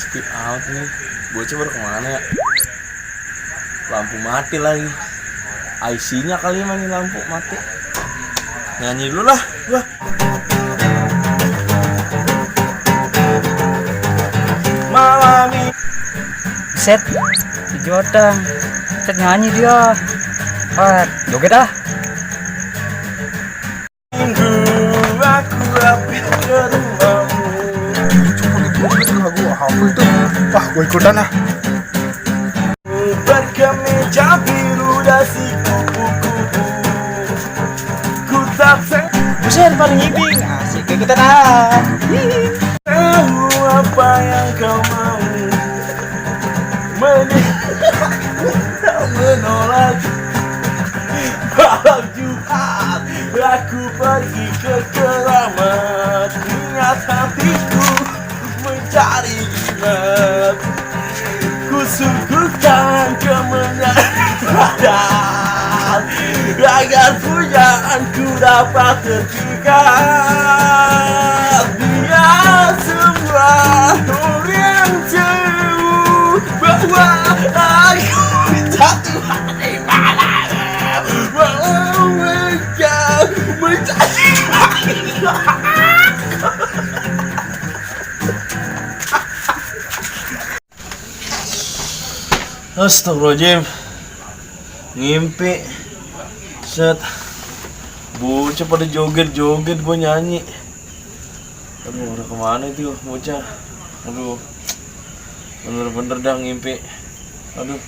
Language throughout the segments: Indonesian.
sepi out nih. Bocah baru kemana ya? Lampu mati lagi. IC-nya kali mah nih lampu mati. Nyanyi dulu lah gua. Malam ini Set, Jodang, set nyanyi dia. Joget ah. minggu aku rapid ke rumahmu. Cuma itu lagu hafal tuh. Wah, gue ikutan ah. Berkemeja biru dasi kupu-kupu. Ku tak Buset, paling ngibing. Asik ikutan ah. tahu apa yang kau mau. Menolak malam Jumat aku pergi ke keramat. Niat hatiku mencari jimat. Ku sungguhkan kemenangan agar pujaanku dapat tertinggal. Biar semua orang tahu bahwa aku jatuh di malam engkau mencari. Astagfirullahaladzim. Ngimpi. Set. Bocah pada joget-joget gua nyanyi. Aduh, udah kemana itu bocah? Aduh. Bener-bener dah ngimpi. Aduh.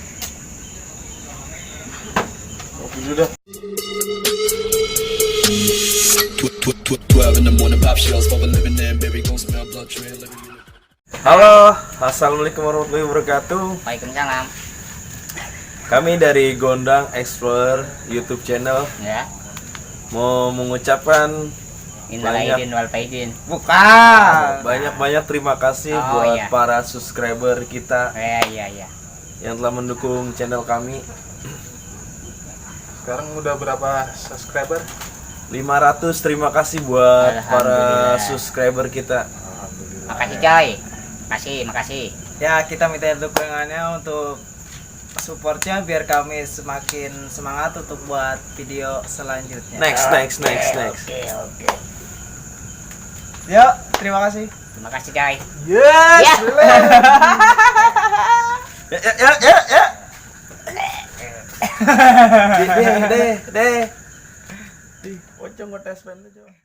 Oke dulu dah. 12 in the morning, pop shells for a living and baby gon' smell blood trail. Halo, assalamualaikum warahmatullahi wabarakatuh. Waalaikumsalam. Kami dari Gondang Explorer YouTube channel Ya. mau mengucapkan Innal aidin wal faizin. banyak terima kasih Oh, buat iya. para subscriber kita Iya. yang telah mendukung channel kami. Sekarang udah berapa subscriber? 500, terima kasih buat para Alhamdulillah. subscriber kita. Makasih coy. Makasih. Ya, kita minta dukungannya untuk supportnya biar kami semakin semangat untuk buat video selanjutnya. Next. Oke. Yuk, terima kasih. Terima kasih coy. Yes. Ya. Deh. Pocong ngetes pen lu, coba.